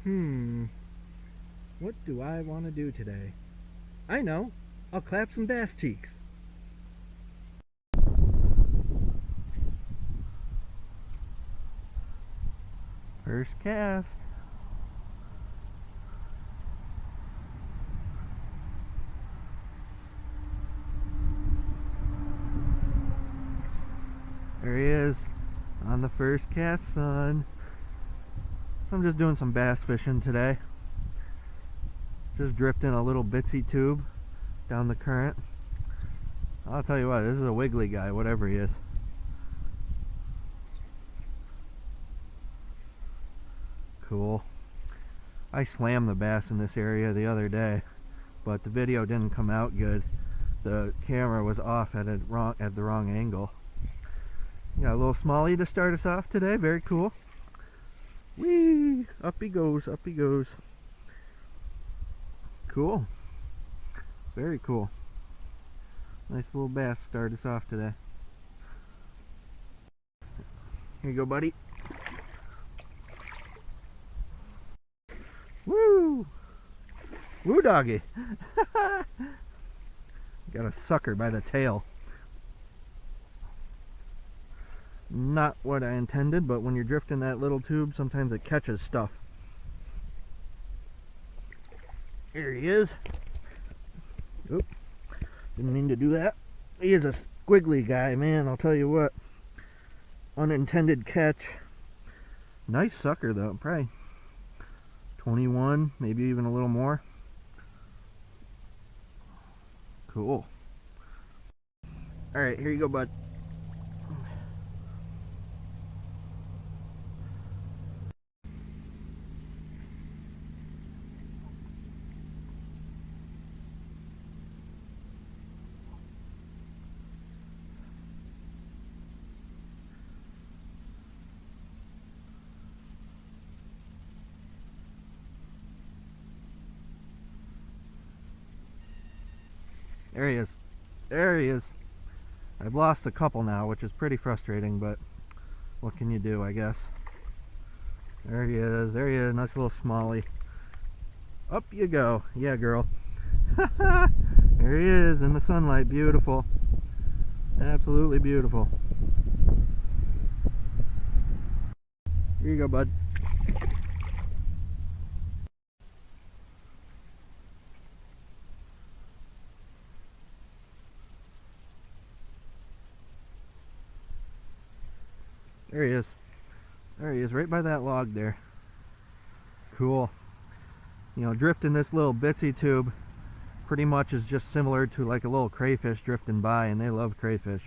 What do I want to do today? I know. I'll clap some bass cheeks. First cast. There he is on the first cast, son. I'm just doing some bass fishing today. Just drifting a little bitsy tube down the current. I'll tell you what, this is a wiggly guy, whatever he is. Cool. I slammed the bass in this area the other day, but the video didn't come out good. The camera was off at the wrong angle. Got a little smallie to start us off today. Very cool. Whee! Up he goes, up he goes. Cool. Very cool. Nice little bass to start us off today. Here you go, buddy. Woo! Woo, doggy! Got a sucker by the tail. Not what I intended, but when you're drifting that little tube, sometimes it catches stuff. Here he is. Oop. Didn't mean to do that. He is a squiggly guy, man, I'll tell you what. Unintended catch. Nice sucker, though. Probably 21, maybe even a little more. Cool. Alright, here you go, bud. There he is. There he is. I've lost a couple now, which is pretty frustrating, but what can you do, I guess. There he is. There he is. Nice little smallie. Up you go. Yeah, girl. There he is in the sunlight. Beautiful. Absolutely beautiful. Here you go, bud. There he is. There he is, right by that log there. Cool. You know, drifting this little bitsy tube pretty much is just similar to like a little crayfish drifting by, and they love crayfish.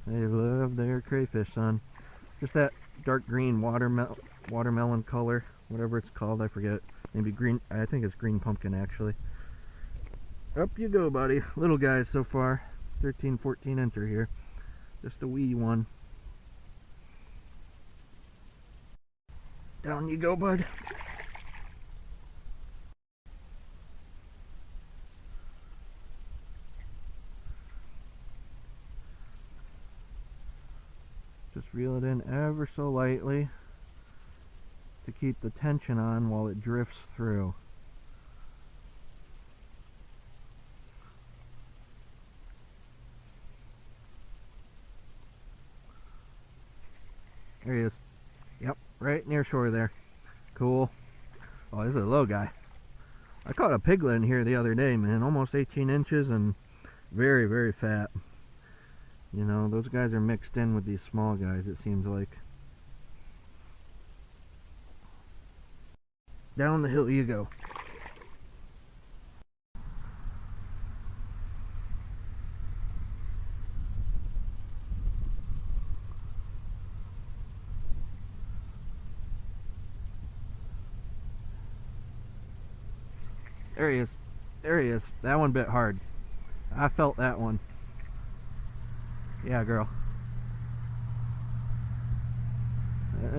They love their crayfish, son. Just that dark green watermelon color, whatever it's called, I forget. Maybe green, I think it's green pumpkin actually. Up you go, buddy. Little guys so far. 13, 14 incher here. Just a wee one. Down you go, bud. Just reel it in ever so lightly to keep the tension on while it drifts through. There he is. Yep, right near shore there. Cool. Oh, this is a low guy. I caught a piglet in here the other day, man. Almost 18 inches and very, very fat. You know, those guys are mixed in with these small guys, it seems like. Down the hill you go. There he is. There he is. That one bit hard. I felt that one. Yeah, girl.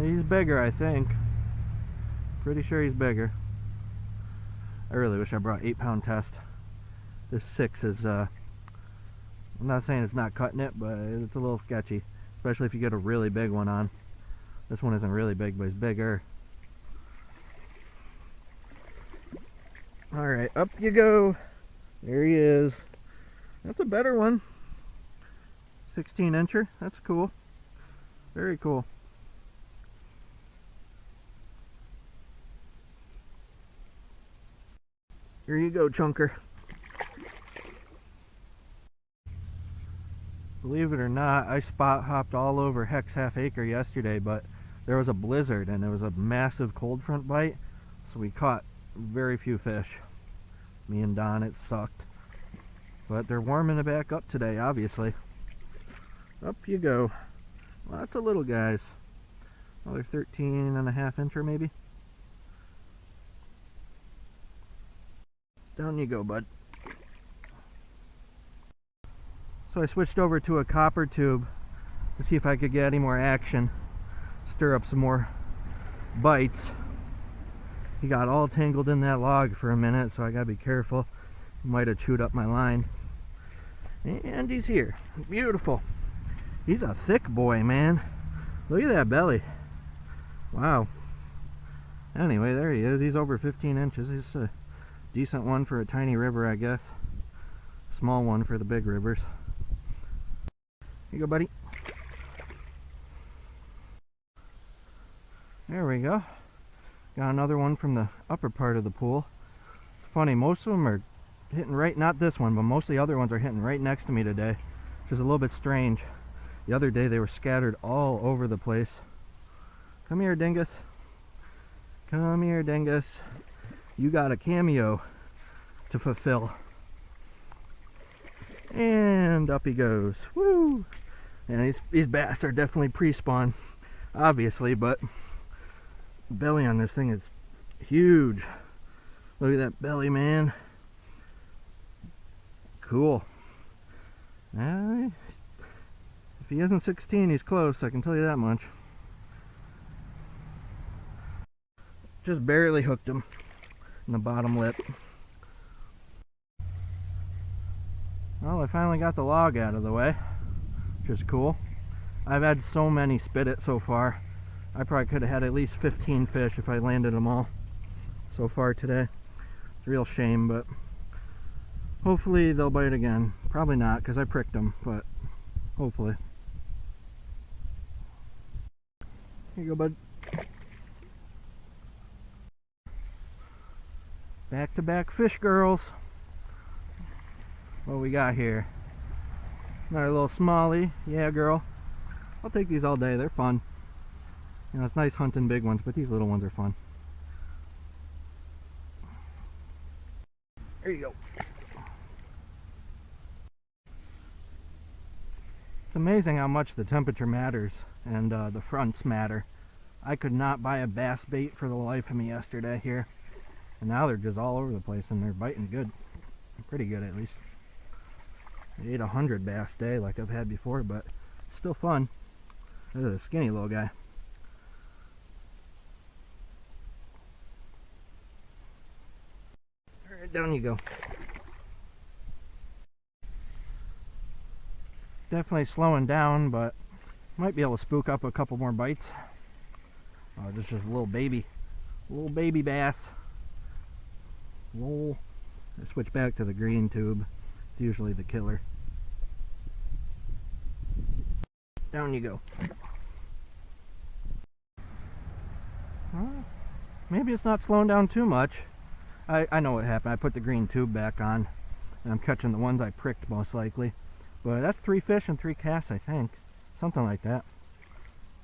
He's bigger, I think. Pretty sure he's bigger. I really wish I brought 8-pound test. This 6 is, I'm not saying it's not cutting it, but it's a little sketchy. Especially if you get a really big one on. This one isn't really big, but it's bigger. Alright, up you go. There he is. That's a better one. 16 incher. That's cool. Very cool. Here you go, chunker. Believe it or not, I spot hopped all over Hex Half Acre yesterday, but there was a blizzard and it was a massive cold front bite, so we caught very few fish. Me and Don, it sucked. But they're warming it back up today, obviously. Up you go. Lots of little guys. Another 13.5 incher maybe. Down you go, bud. So I switched over to a copper tube to see if I could get any more action. Stir up some more bites. He got all tangled in that log for a minute, so I gotta be careful. He might have chewed up my line. And he's here. Beautiful. He's a thick boy, man. Look at that belly. Wow. Anyway, there he is. He's over 15 inches. He's a decent one for a tiny river, I guess. Small one for the big rivers. Here you go, buddy. There we go. Got another one from the upper part of the pool. It's funny, most of them are hitting right, not this one, but most of the other ones are hitting right next to me today, which is a little bit strange. The other day they were scattered all over the place. Come here, dingus. Come here, dingus. You got a cameo to fulfill. And up he goes. Woo! And these bass are definitely pre-spawn, obviously, but the belly on this thing is huge. Look at that belly, man. Cool. If he isn't 16, he's close, I can tell you that much. Just barely hooked him in the bottom lip. Well, I finally got the log out of the way, which is cool. I've had so many spit it so far. I probably could have had at least 15 fish if I landed them all so far today. It's a real shame, but hopefully they'll bite again. Probably not, because I pricked them, but hopefully. Here you go, bud. Back-to-back fish girls. What we got here? Another little smallie. Yeah, girl. I'll take these all day. They're fun. You know, it's nice hunting big ones, but these little ones are fun. There you go. It's amazing how much the temperature matters and the fronts matter. I could not buy a bass bait for the life of me yesterday here. And now they're just all over the place and they're biting good. Pretty good, at least. I ate 100 bass a day like I've had before, but it's still fun. This is a skinny little guy. Alright, down you go. Definitely slowing down, but might be able to spook up a couple more bites. Oh, this is just a little baby bass. Whoa. I switch back to the green tube. It's usually the killer. Down you go. Maybe it's not slowing down too much. I know what happened. I put the green tube back on and I'm catching the ones I pricked most likely. But that's 3 fish and 3 casts, I think. Something like that.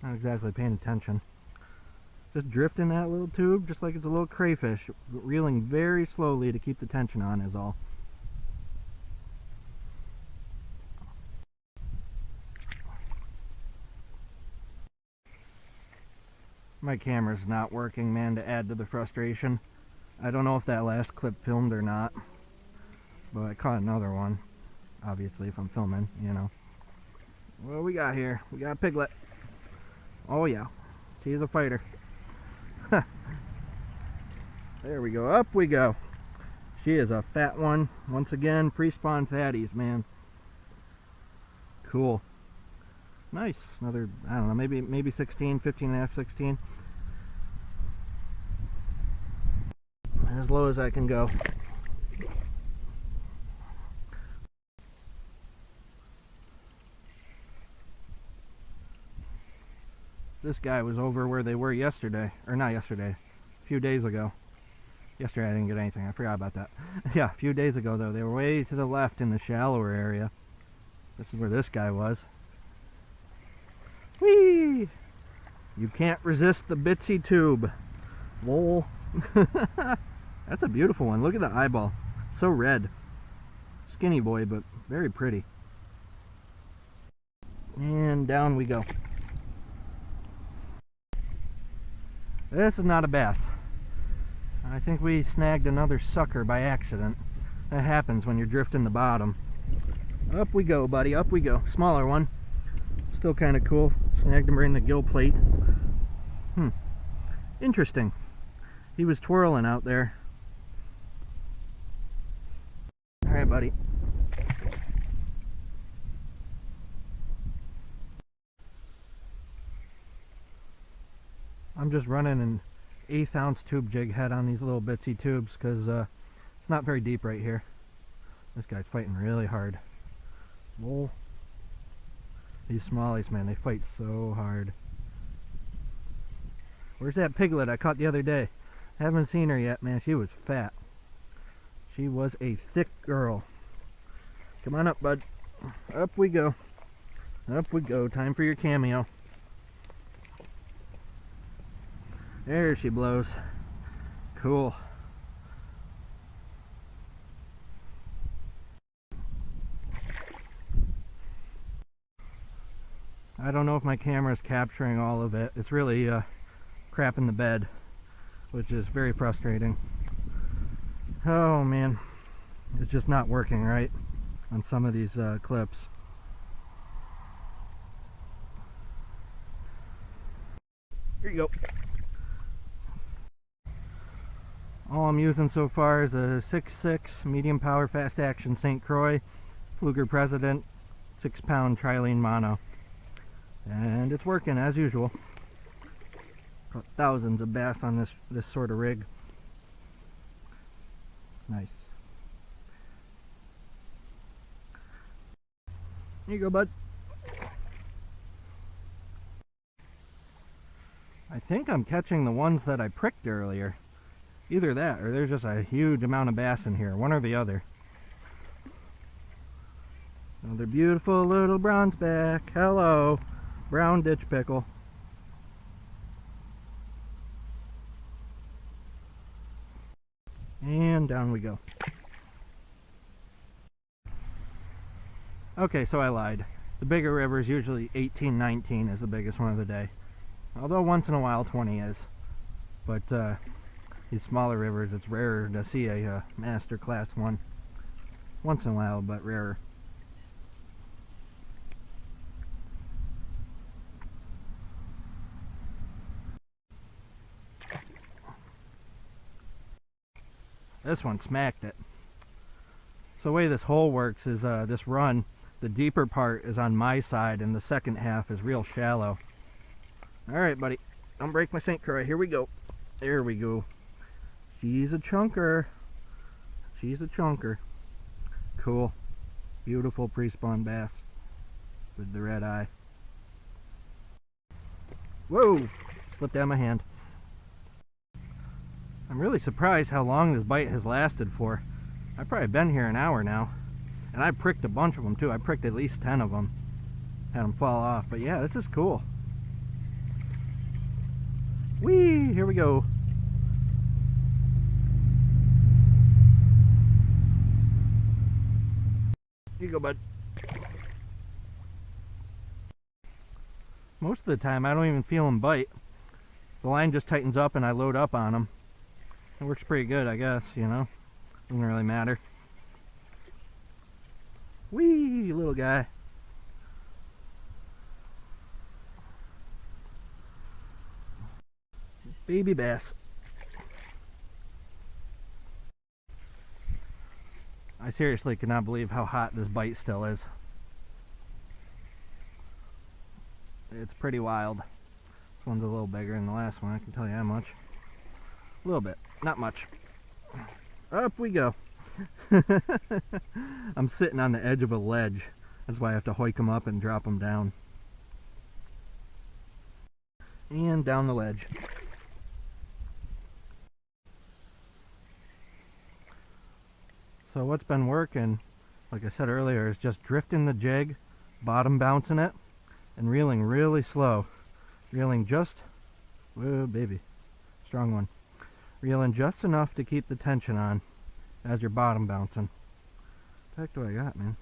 Not exactly paying attention. Just drifting that little tube just like it's a little crayfish, reeling very slowly to keep the tension on is all. My camera's not working, man, to add to the frustration. I don't know if that last clip filmed or not, but I caught another one. Obviously, if I'm filming, you know. What do we got here? We got a piglet. Oh yeah, she's a fighter. There we go, up we go. She is a fat one. Once again, pre-spawn fatties, man. Cool. Nice. Another, I don't know, maybe 16, 15 and a half, 16. This as low as I can go. This guy was over where they were yesterday, or not yesterday, a few days ago. Yesterday I didn't get anything, I forgot about that. Yeah, a few days ago though, they were way to the left in the shallower area. This is where this guy was. Whee! You can't resist the bitsy tube. Lol. That's a beautiful one. Look at the eyeball. So red. Skinny boy, but very pretty. And down we go. This is not a bass. I think we snagged another sucker by accident. That happens when you're drifting the bottom. Up we go, buddy. Up we go. Smaller one. Still kind of cool. Snagged him right in the gill plate. Interesting. He was twirling out there. Alright, buddy. I'm just running an 1/8 ounce tube jig head on these little bitsy tubes because it's not very deep right here. This guy's fighting really hard. Whoa. These smallies, man, they fight so hard. Where's that piglet I caught the other day? Haven't seen her yet, man. She was fat. She was a thick girl. Come on up, bud. Up we go. Up we go. Time for your cameo. There she blows. Cool. I don't know if my camera's capturing all of it. It's really crap in the bed, which is very frustrating. Oh man, it's just not working right on some of these clips. Here you go. All I'm using so far is a 6.6 medium power fast action St. Croix Pflueger President 6-pound trilene mono, and it's working as usual. Caught thousands of bass on this sort of rig. Nice. Here you go, bud. I think I'm catching the ones that I pricked earlier. Either that, or there's just a huge amount of bass in here. One or the other. Another beautiful little bronze back. Hello, brown ditch pickle. And down we go. Okay, so I lied. The bigger river is usually 18, 19 is the biggest one of the day. Although once in a while 20 is. But these smaller rivers, it's rarer to see a master class one. Once in a while, but rarer. This one smacked it. So the way this hole works is this run, the deeper part is on my side and the second half is real shallow. Alright, buddy. Don't break my St. Croix. Here we go. There we go. She's a chunker. She's a chunker. Cool. Beautiful pre-spawn bass with the red eye. Whoa! Slipped out of my hand. I'm really surprised how long this bite has lasted for. I've probably been here an hour now. And I pricked a bunch of them too. I pricked at least 10 of them. Had them fall off. But yeah, this is cool. Whee! Here we go. Here you go, bud. Most of the time I don't even feel them bite. The line just tightens up and I load up on them. It works pretty good, I guess, you know. Doesn't really matter. Whee, little guy. Baby bass. I seriously cannot believe how hot this bite still is. It's pretty wild. This one's a little bigger than the last one, I can tell you that much. A little bit, not much. Up we go. I'm sitting on the edge of a ledge. That's why I have to hoik them up and drop them down. And down the ledge. So what's been working, like I said earlier, is just drifting the jig, bottom bouncing it, and reeling really slow. Reeling just, whoa baby, strong one. Reeling just enough to keep the tension on as you're bottom bouncing. What the heck do I got, man?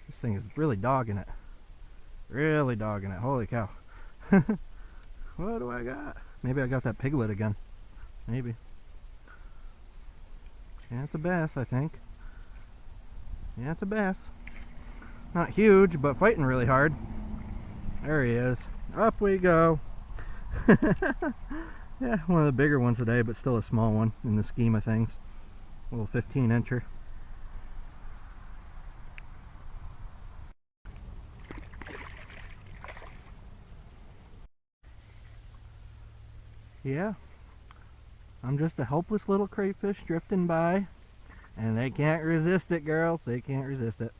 This thing is really dogging it. Really dogging it, holy cow. What do I got? Maybe I got that piglet again. Maybe. Yeah, it's a bass, I think. Yeah, it's a bass. Not huge, but fighting really hard. There he is. Up we go. Yeah, one of the bigger ones today, but still a small one in the scheme of things. A little 15-incher. Yeah, I'm just a helpless little crayfish drifting by, and they can't resist it, girls. They can't resist it.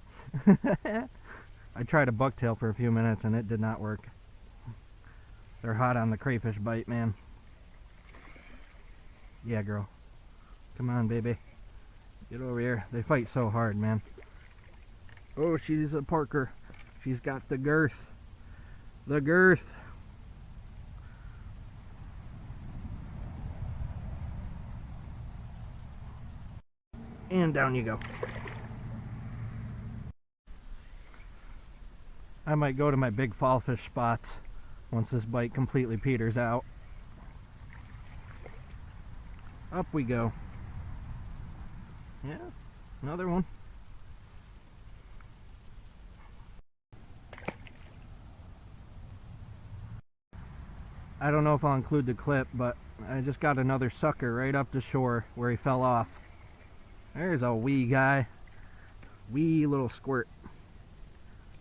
I tried a bucktail for a few minutes and it did not work. They're hot on the crayfish bite, man. Yeah, girl. Come on, baby. Get over here. They fight so hard, man. Oh, she's a Parker. She's got the girth. The girth. And down you go. I might go to my big fall fish spots once this bite completely peters out. Up we go. Yeah, another one. I don't know if I'll include the clip, but I just got another sucker right up the shore where he fell off. There's a wee guy. Wee little squirt.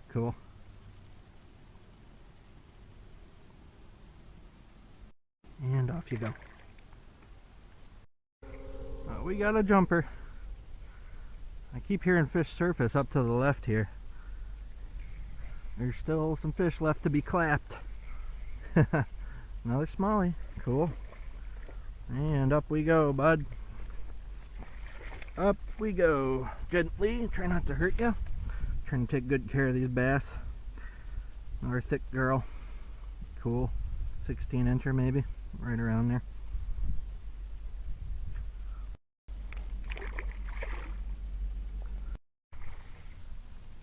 Cool. And off you go. We got a jumper. I keep hearing fish surface up to the left here. There's still some fish left to be clapped. Another smallie. Cool. And up we go, bud. Up we go. Gently. Try not to hurt you. Trying to take good care of these bass. Another thick girl. Cool. 16-incher maybe. Right around there.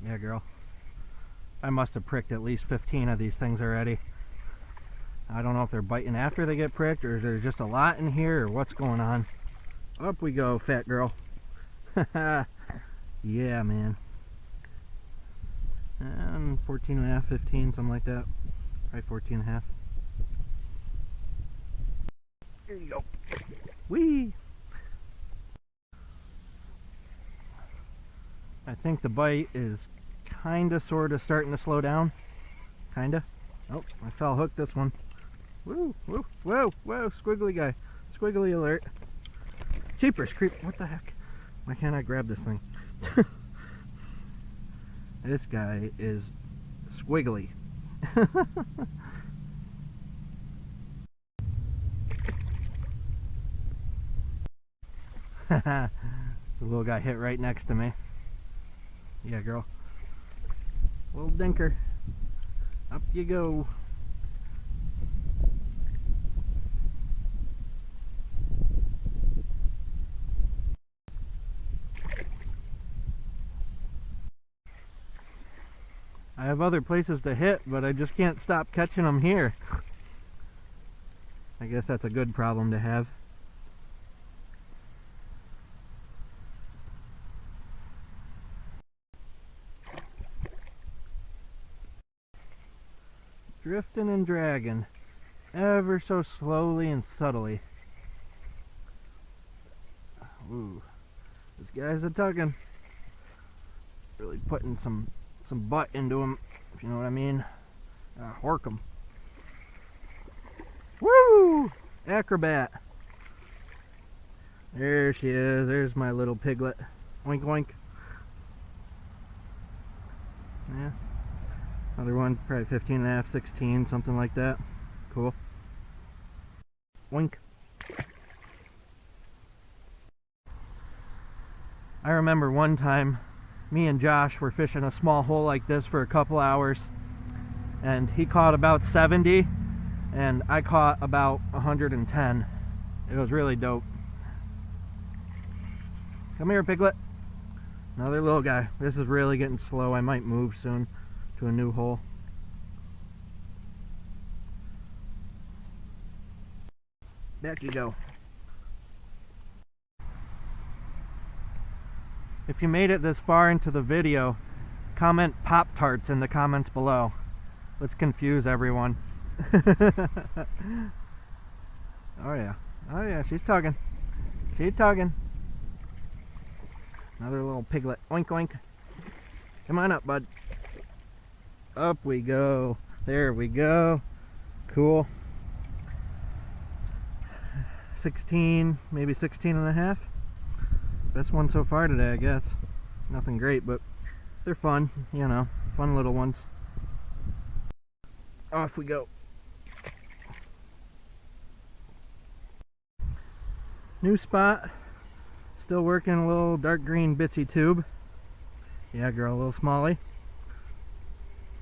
Yeah, girl. I must have pricked at least 15 of these things already. I don't know if they're biting after they get pricked, or is there just a lot in here, or what's going on. Up we go, fat girl. Yeah, man. And 14.5, 15, something like that. Probably 14.5. Here you go. Whee! I think the bite is kinda sorta starting to slow down. Kinda. Oh, I foul hooked this one. Woo, woo, whoa, whoa, squiggly guy. Squiggly alert. Cheapers, creep. What the heck? Why can't I grab this thing? This guy is squiggly. The little guy hit right next to me. Yeah, girl. Little dinker. Up you go. I have other places to hit, but I just can't stop catching them here. I guess that's a good problem to have. Drifting and dragging, ever so slowly and subtly. Ooh, this guy's a tugging. Really putting some butt into him, if you know what I mean. Hork him. Woo! Acrobat. There she is. There's my little piglet. Oink oink. Yeah. Another one, probably 15 and a half, 16, something like that. Cool. Oink. I remember one time me and Josh were fishing a small hole like this for a couple hours, and he caught about 70 and I caught about 110. It was really dope. Come here, piglet. Another little guy. This is really getting slow. I might move soon to a new hole. Back you go. If you made it this far into the video, comment Pop-Tarts in the comments below. Let's confuse everyone. Oh yeah. Oh yeah, she's tugging. She's tugging. Another little piglet. Oink oink. Come on up, bud. Up we go. There we go. Cool. 16, maybe 16 and a half. Best one so far today, I guess. Nothing great, but they're fun, you know, fun little ones. Off we go. New spot. Still working a little dark green bitsy tube. Yeah, girl, a little smallie.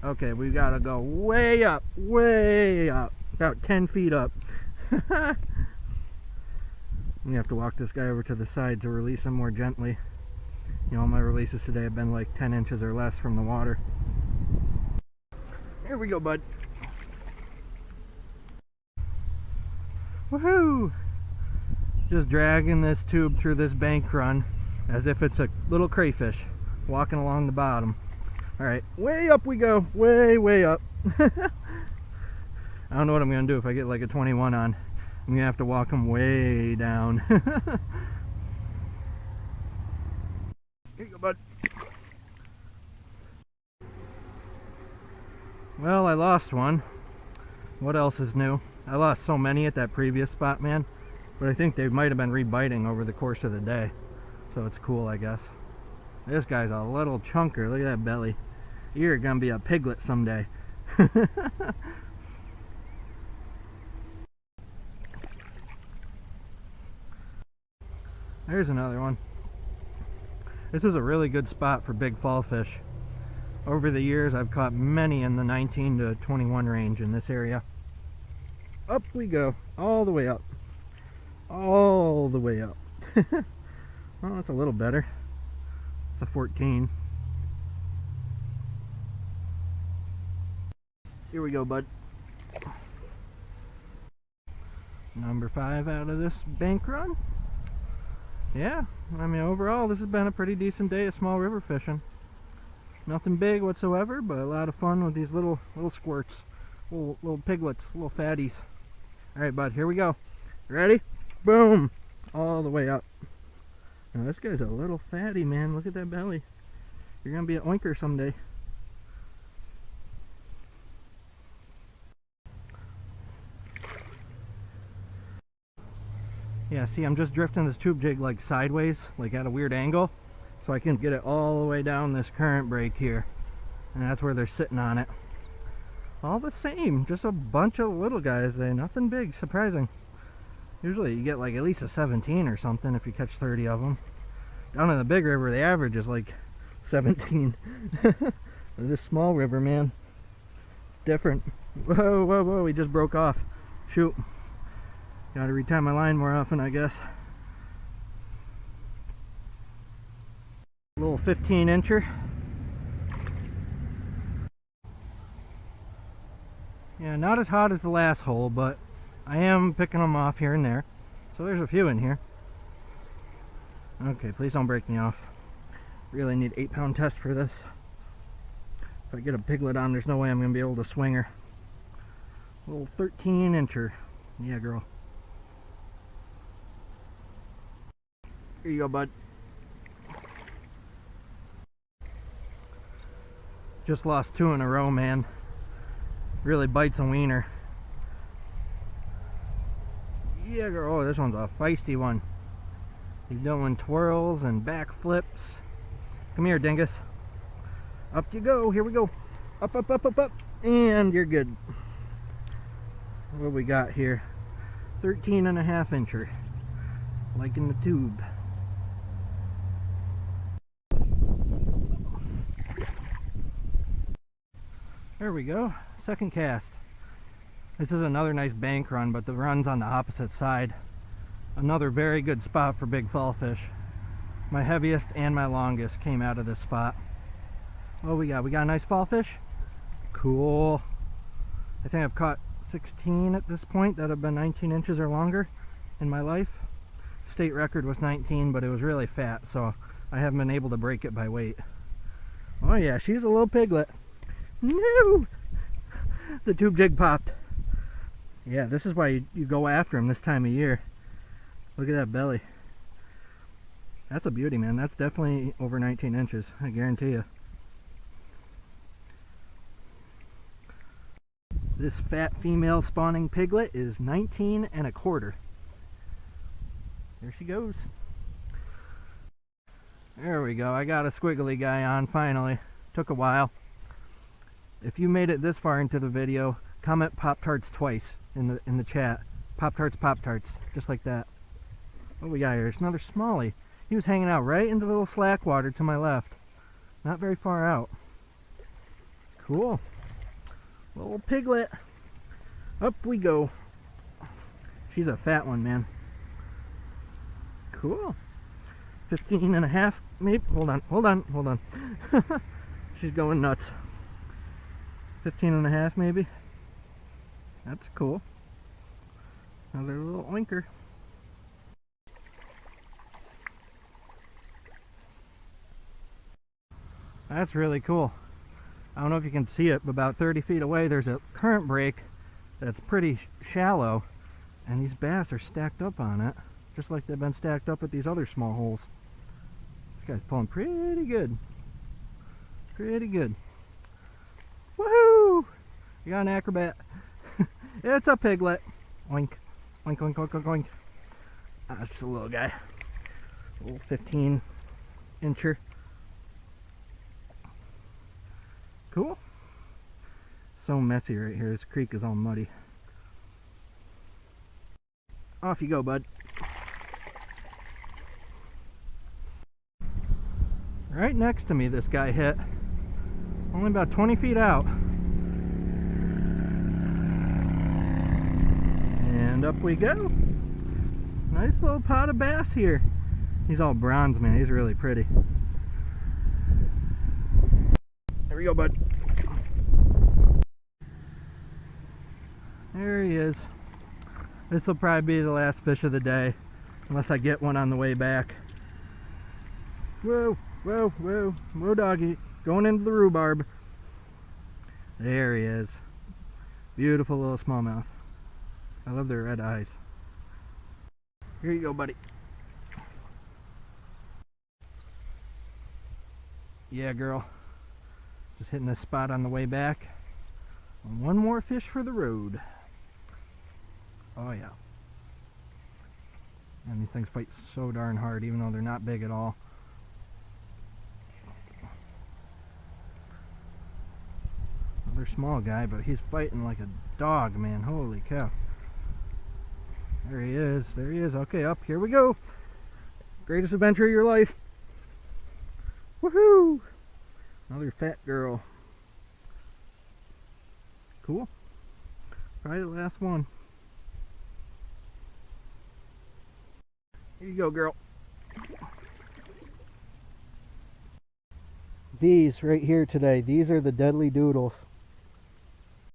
Okay, we gotta go way up, about 10 feet up. We have to walk this guy over to the side to release him more gently. You know, all my releases today have been like 10 inches or less from the water. Here we go, bud. Woohoo! Just dragging this tube through this bank run as if it's a little crayfish walking along the bottom. Alright, way up we go. Way up. I don't know what I'm going to do if I get like a 21 on. I'm going to have to walk them way down. Here you go, bud. Well, I lost one. What else is new? I lost so many at that previous spot, man. But I think they might have been rebiting over the course of the day. So it's cool, I guess. This guy's a little chunker. Look at that belly. You're going to be a piglet someday. There's another one. This is a really good spot for big fall fish. Over the years, I've caught many in the 19 to 21 range in this area. Up we go, all the way up. All the way up. Well, that's a little better. It's a 14. Here we go, bud. Number 5 out of this bank run. Yeah, I mean, overall this has been a pretty decent day of small river fishing. Nothing big whatsoever, but a lot of fun with these little squirts, little piglets, little fatties. All right, bud, here we go. Ready? Boom! All the way up. Now this guy's a little fatty, man. Look at that belly. You're gonna be an oinker someday. Yeah, see, I'm just drifting this tube jig like sideways, like at a weird angle, so I can get it all the way down this current break here. And that's where they're sitting on it. All the same, just a bunch of little guys, nothing big, surprising. Usually you get like at least a 17 or something if you catch 30 of them. Down in the big river, the average is like 17. This small river, man, different. Whoa, he just broke off. Shoot. Gotta retie my line more often, I guess. A little 15-incher. Yeah, not as hot as the last hole, but I am picking them off here and there. So there's a few in here. Okay, please don't break me off. Really need 8-pound test for this. If I get a piglet on, there's no way I'm going to be able to swing her. A little 13-incher. Yeah, girl. Here you go, bud. Just lost 2 in a row, man. Really bites a wiener. Yeah, girl. Oh, this one's a feisty one. He's doing twirls and backflips. Come here, dingus. Up you go. Here we go. Up, up, up, up, up. And you're good. What we got here? 13.5 incher. Like in the tube. There we go. Second cast. This is another nice bank run, but the run's on the opposite side. Another very good spot for big fall fish. My heaviest and my longest came out of this spot. What we got? We got a nice fall fish. Cool. I think I've caught 16 at this point that have been 19 inches or longer in my life. State record was 19, but it was really fat, so I haven't been able to break it by weight. Oh yeah, she's a little piglet. No! The tube jig popped. Yeah, this is why you go after them this time of year. Look at that belly. That's a beauty, man. That's definitely over 19 inches, I guarantee you. This fat female spawning piglet is 19.25. There she goes. There we go. I got a squiggly guy on finally. Took a while. If you made it this far into the video, comment Pop-Tarts twice in the chat. Pop-Tarts, Pop-Tarts, just like that. What we got here? It's another smallie. He was hanging out right in the little slack water to my left. Not very far out. Cool. Little piglet. Up we go. She's a fat one, man. Cool. 15.5, maybe. Hold on. She's going nuts. 15.5 maybe. That's cool. Another little oinker. That's really cool. I don't know if you can see it, but about 30 feet away there's a current break that's pretty shallow, and these bass are stacked up on it, just like they've been stacked up at these other small holes. This guy's pulling pretty good. Pretty good. Woohoo! You got an acrobat. It's a piglet. Oink. Oink, oink, oink, oink, oink. That's just a little guy. A little 15 incher. Cool. So messy right here. This creek is all muddy. Off you go, bud. Right next to me this guy hit. Only about 20 feet out. And up we go. Nice little pot of bass here. He's all bronze, man. He's really pretty. There we go, bud. There he is. This will probably be the last fish of the day, unless I get one on the way back. Whoa, whoa, whoa, whoa, doggy. Going into the rhubarb. There he is. Beautiful little smallmouth. I love their red eyes. Here you go, buddy. Yeah, girl. Just hitting this spot on the way back. And one more fish for the road. Oh yeah. And these things fight so darn hard, even though they're not big at all. Another small guy, but he's fighting like a dog, man. Holy cow. There he is. There he is. Okay, up. Here we go. Greatest adventure of your life. Woohoo! Another fat girl. Cool. Probably the last one. Here you go, girl. These right here today, these are the Deadly Doodles.